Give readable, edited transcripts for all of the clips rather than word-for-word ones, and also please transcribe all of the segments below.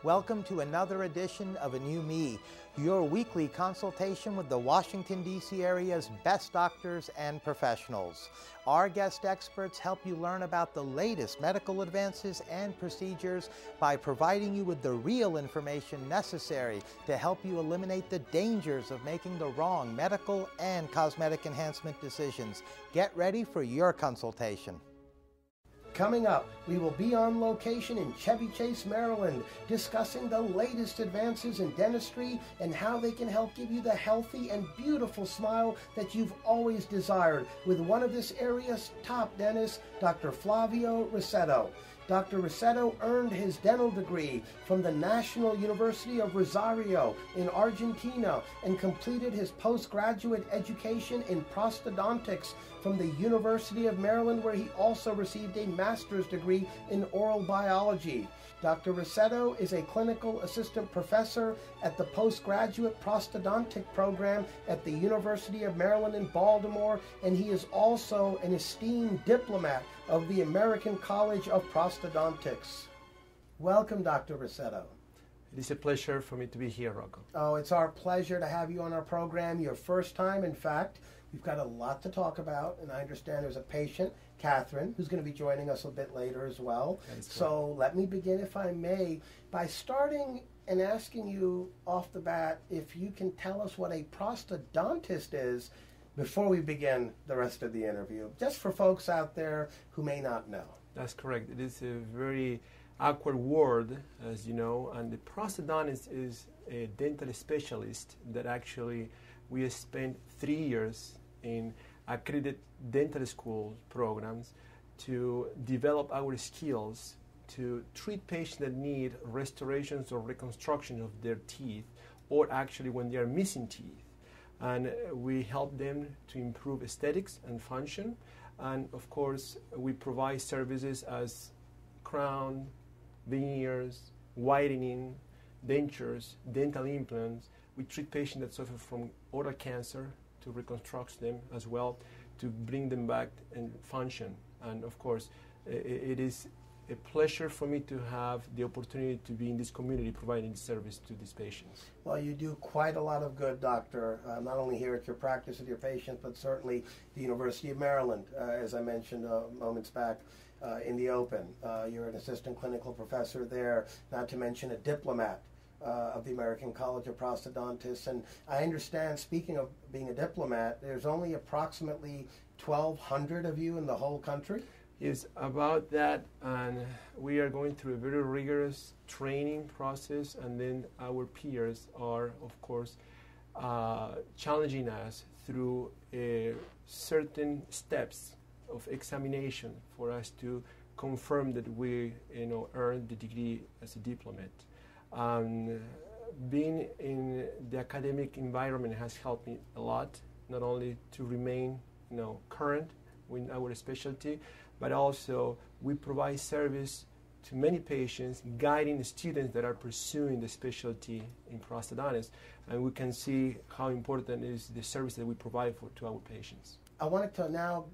Welcome to another edition of A New Me, your weekly consultation with the Washington, D.C. area's best doctors and professionals. Our guest experts help you learn about the latest medical advances and procedures by providing you with the real information necessary to help you eliminate the dangers of making the wrong medical and cosmetic enhancement decisions. Get ready for your consultation. Coming up, we will be on location in Chevy Chase, Maryland, discussing the latest advances in dentistry and how they can help give you the healthy and beautiful smile that you've always desired with one of this area's top dentists, Dr. Flavio Rasetto. Dr. Rasetto earned his dental degree from the National University of Rosario in Argentina and completed his postgraduate education in prosthodontics from the University of Maryland, where he also received a master's degree in oral biology. Dr. Rasetto is a clinical assistant professor at the postgraduate prosthodontic program at the University of Maryland in Baltimore, and he is also an esteemed diplomat of the American College of Prosthodontics. Welcome, Dr. Rasetto. It is a pleasure for me to be here, Rocco. Oh, it's our pleasure to have you on our program. Your first time, in fact. We've got a lot to talk about, and I understand there's a patient, Catherine, who's going to be joining us a bit later as well. So let me begin, if I may, by starting and asking you off the bat if you can tell us what a prosthodontist is before we begin the rest of the interview, just for folks out there who may not know. That's correct. It is a very awkward word, as you know, and the prosthodontist is a dental specialist that actually we spent 3 years in accredited dental school programs to develop our skills to treat patients that need restorations or reconstruction of their teeth, or actually when they are missing teeth. And we help them to improve aesthetics and function. And of course, we provide services as crown, veneers, whitening, dentures, dental implants. We treat patients that suffer from oral cancer to reconstruct them as well, to bring them back and function. And of course, it is a pleasure for me to have the opportunity to be in this community providing service to these patients. Well, you do quite a lot of good, Doctor, not only here at your practice with your patients, but certainly the University of Maryland, as I mentioned moments back in the open. You're an assistant clinical professor there, not to mention a diplomat of the American College of Prosthodontists. And I understand, speaking of being a diplomat, there's only approximately 1,200 of you in the whole country? It's about that, and we are going through a very rigorous training process, and then our peers are, of course, challenging us through certain steps of examination for us to confirm that we earned the degree as a diplomat. Being in the academic environment has helped me a lot, not only to remain current with our specialty, but also we provide service to many patients, guiding the students that are pursuing the specialty in prosthodontist, and we can see how important is the service that we provide to our patients. I wanted to now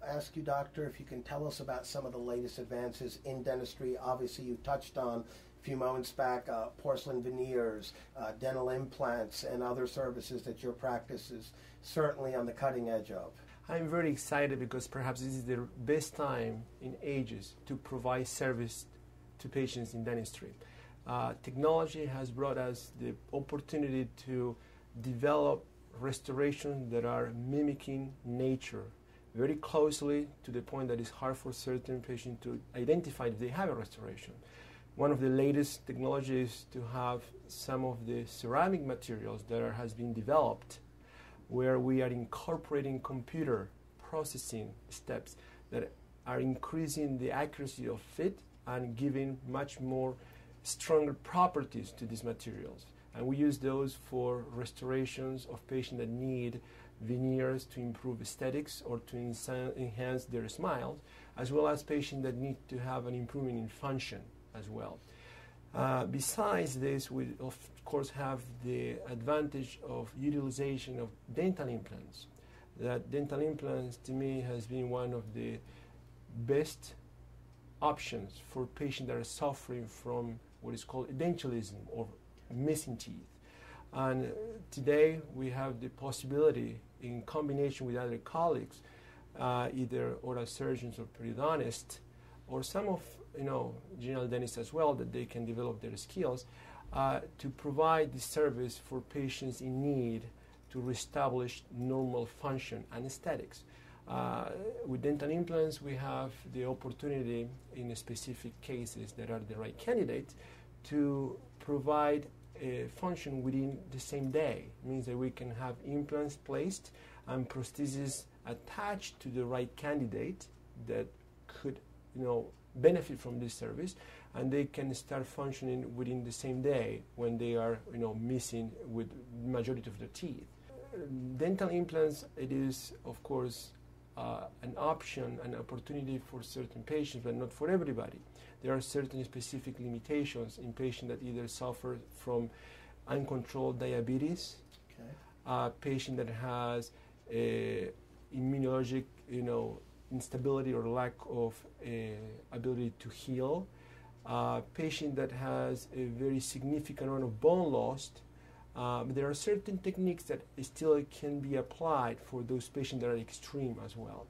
ask you, Doctor, if you can tell us about some of the latest advances in dentistry. Obviously, you touched on a few moments back porcelain veneers, dental implants, and other services that your practice is certainly on the cutting edge of. I'm very excited because perhaps this is the best time in ages to provide service to patients in dentistry. Technology has brought us the opportunity to develop restorations that are mimicking nature very closely, to the point that it's hard for certain patients to identify if they have a restoration. One of the latest technologies to have some of the ceramic materials that has been developed, where we are incorporating computer processing steps that are increasing the accuracy of fit and giving much more stronger properties to these materials. And we use those for restorations of patients that need veneers to improve aesthetics or to enhance their smiles, as well as patients that need to have an improvement in function as well. Besides this, we of course have the advantage of utilization of dental implants. That dental implants to me has been one of the best options for patients that are suffering from what is called edentulism or missing teeth. And today we have the possibility, in combination with other colleagues, either oral surgeons or periodontists, or some of general dentists as well, that they can develop their skills to provide the service for patients in need to reestablish normal function and aesthetics. With dental implants, we have the opportunity in specific cases that are the right candidates to provide a function within the same day. It means that we can have implants placed and prostheses attached to the right candidate that could benefit from this service, and they can start functioning within the same day when they are missing with the majority of their teeth. Dental implants, it is of course an option, an opportunity for certain patients, but not for everybody. There are certain specific limitations in patients that either suffer from uncontrolled diabetes, patient that has immunologic instability or lack of ability to heal, patient that has a very significant amount of bone loss. But there are certain techniques that still can be applied for those patients that are extreme as well.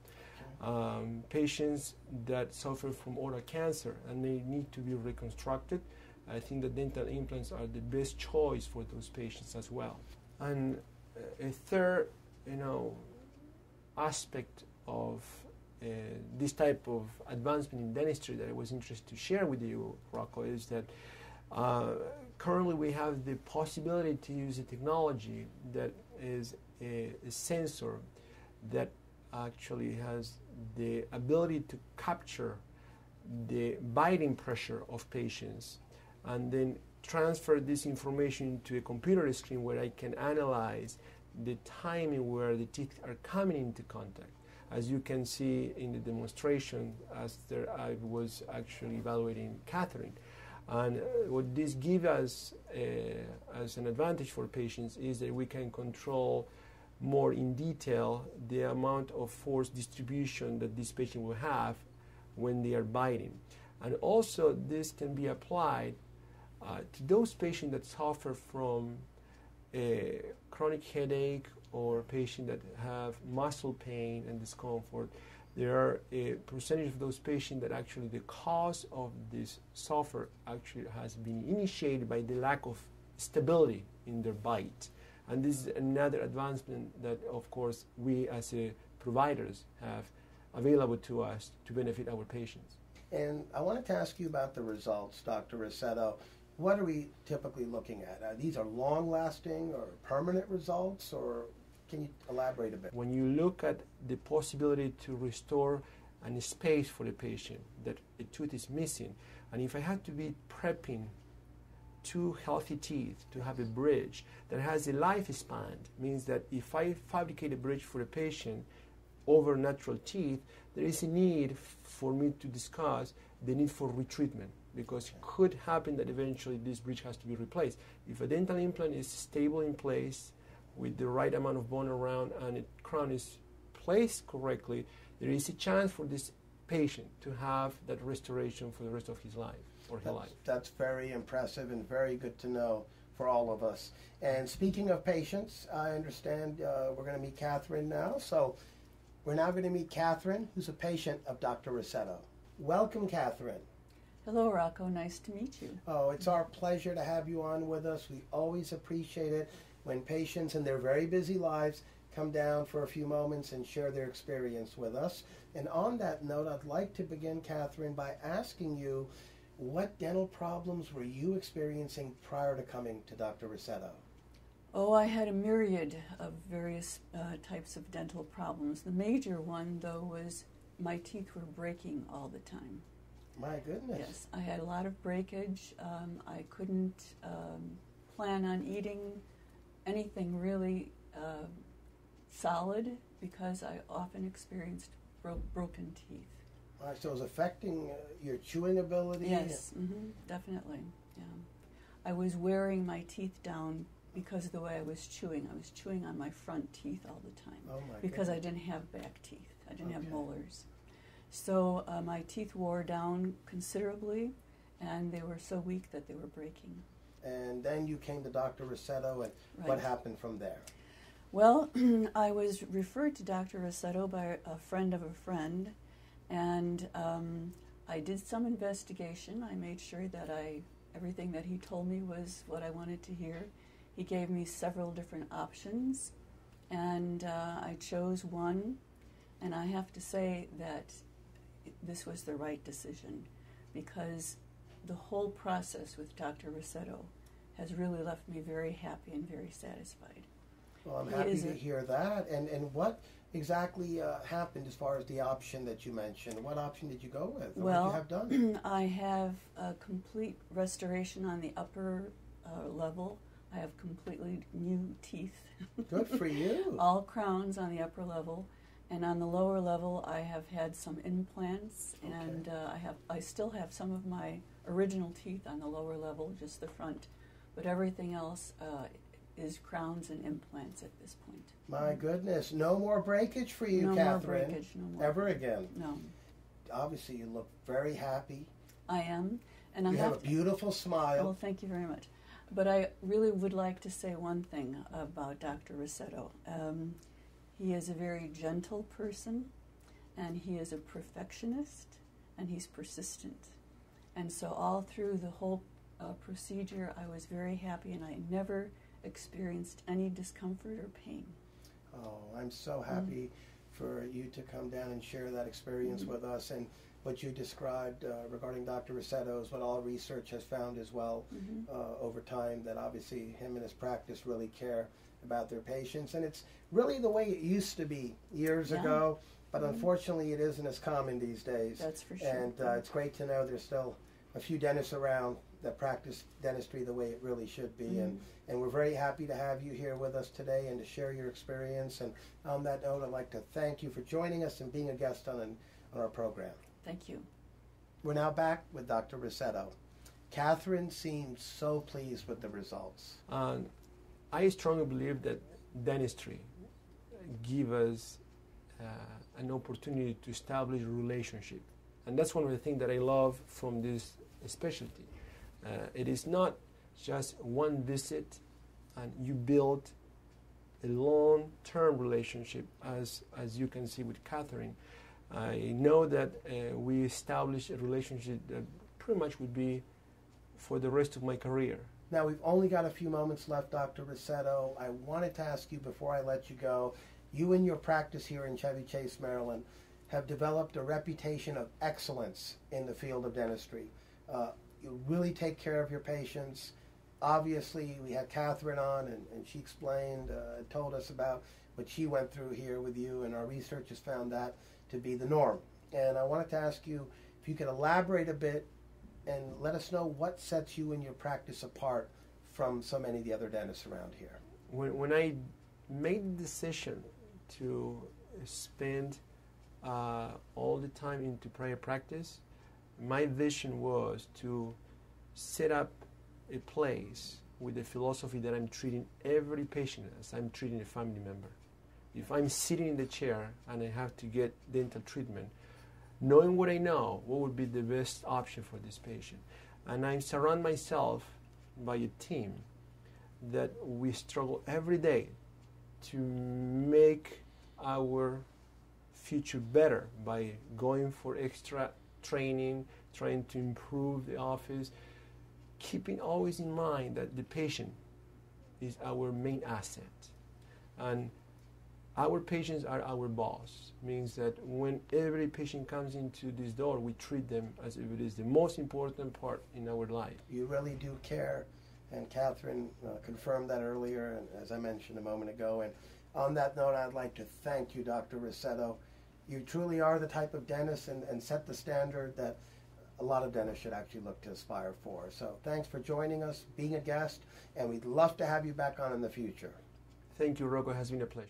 Patients that suffer from oral cancer and they need to be reconstructed, I think that dental implants are the best choice for those patients as well. And a third, aspect of this type of advancement in dentistry that I was interested to share with you, Rocco, is that currently we have the possibility to use a technology that is a sensor that actually has the ability to capture the biting pressure of patients and then transfer this information to a computer screen where I can analyze the timing where the teeth are coming into contact. As you can see in the demonstration, I was actually evaluating Catherine. And what this gives us as an advantage for patients is that we can control more in detail the amount of force distribution that this patient will have when they are biting. And also this can be applied to those patients that suffer from a chronic headache or patients that have muscle pain and discomfort. There are a percentage of those patients that actually the cause of this suffer actually has been initiated by the lack of stability in their bite. And this is another advancement that, of course, we as providers have available to us to benefit our patients. And I wanted to ask you about the results, Dr. Rasetto. What are we typically looking at? These are long-lasting or permanent results, or can you elaborate a bit? When you look at the possibility to restore a space for the patient that a tooth is missing, and if I had to be prepping two healthy teeth to have a bridge that has a lifespan, means that if I fabricate a bridge for a patient over natural teeth, there is a need for me to discuss the need for retreatment, because it could happen that eventually this bridge has to be replaced. If a dental implant is stable in place with the right amount of bone around and the crown is placed correctly, there is a chance for this patient to have that restoration for the rest of his life or her life. That's very impressive and very good to know for all of us. And speaking of patients, I understand we're going to meet Catherine now. So we're now going to meet Catherine, who's a patient of Dr. Rasetto. Welcome, Catherine. Hello, Rocco. Nice to meet you. Oh, it's our pleasure to have you on with us. We always appreciate it when patients in their very busy lives come down for a few moments and share their experience with us. And on that note, I'd like to begin, Catherine, by asking you, what dental problems were you experiencing prior to coming to Dr. Rasetto? Oh, I had a myriad of various types of dental problems. The major one, though, was my teeth were breaking all the time. My goodness. Yes, I had a lot of breakage. I couldn't plan on eating anything really solid because I often experienced broken teeth. All right, so it was affecting your chewing ability? Yes, definitely, yeah. I was wearing my teeth down because of the way I was chewing. I was chewing on my front teeth all the time because I didn't have back teeth. I didn't have molars. So my teeth wore down considerably, and they were so weak that they were breaking. And then you came to Dr. Rasetto, and Right. what happened from there? Well, I was referred to Dr. Rasetto by a friend of a friend, and I did some investigation. I made sure that everything that he told me was what I wanted to hear. He gave me several different options, and I chose one, and I have to say that this was the right decision, because the whole process with Dr. Rasetto has really left me very happy and very satisfied. Well, I'm happy to hear that. And what exactly happened as far as the option that you mentioned? What option did you go with? What did you have done? I have a complete restoration on the upper level. I have completely new teeth. Good for you. All crowns on the upper level. And on the lower level, I have had some implants, and I still have some of my original teeth on the lower level, just the front. But everything else is crowns and implants at this point. My goodness. No more breakage for you, no Catherine. No more breakage, no more. Ever again? No. Obviously, you look very happy. I am. And I you have a beautiful smile. Well, thank you very much. But I really would like to say one thing about Dr. Rasetto. He is a very gentle person, and he is a perfectionist, and he's persistent. And so all through the whole procedure, I was very happy, and I never experienced any discomfort or pain. Oh, I'm so happy for you to come down and share that experience with us. And what you described regarding Dr. Rasetto is what all research has found as well over time, that obviously him and his practice really care about their patients. And it's really the way it used to be years ago, but unfortunately it isn't as common these days. That's for sure. And it's great to know there's still a few dentists around that practice dentistry the way it really should be. And we're very happy to have you here with us today and to share your experience. And on that note, I'd like to thank you for joining us and being a guest on our program. Thank you. We're now back with Dr. Rasetto. Catherine seems so pleased with the results. I strongly believe that dentistry gives us an opportunity to establish a relationship. And that's one of the things that I love from this specialty. It is not just one visit and you build a long-term relationship, as you can see with Catherine. I know that we established a relationship that pretty much would be for the rest of my career. Now, we've only got a few moments left, Dr. Rasetto. I wanted to ask you before I let you go, you and your practice here in Chevy Chase, Maryland, have developed a reputation of excellence in the field of dentistry. You really take care of your patients. Obviously, we had Catherine on, and she explained, told us about what she went through here with you, and our research has found that to be the norm. And I wanted to ask you if you could elaborate a bit and let us know what sets you and your practice apart from so many of the other dentists around here. When I made the decision to spend all the time into private practice, my vision was to set up a place with the philosophy that I'm treating every patient as I'm treating a family member. If I'm sitting in the chair and I have to get dental treatment, knowing what I know, what would be the best option for this patient. And I surround myself by a team that we struggle every day to make our future better by going for extra training, trying to improve the office, keeping always in mind that the patient is our main asset. And our patients are our boss. Means that when every patient comes into this door, we treat them as if it is the most important part in our life. You really do care, and Catherine confirmed that earlier, and as I mentioned a moment ago. And on that note, I'd like to thank you, Dr. Rasetto. You truly are the type of dentist and set the standard that a lot of dentists should actually look to aspire for. So thanks for joining us, being a guest, and we'd love to have you back on in the future. Thank you, Rocco. It has been a pleasure.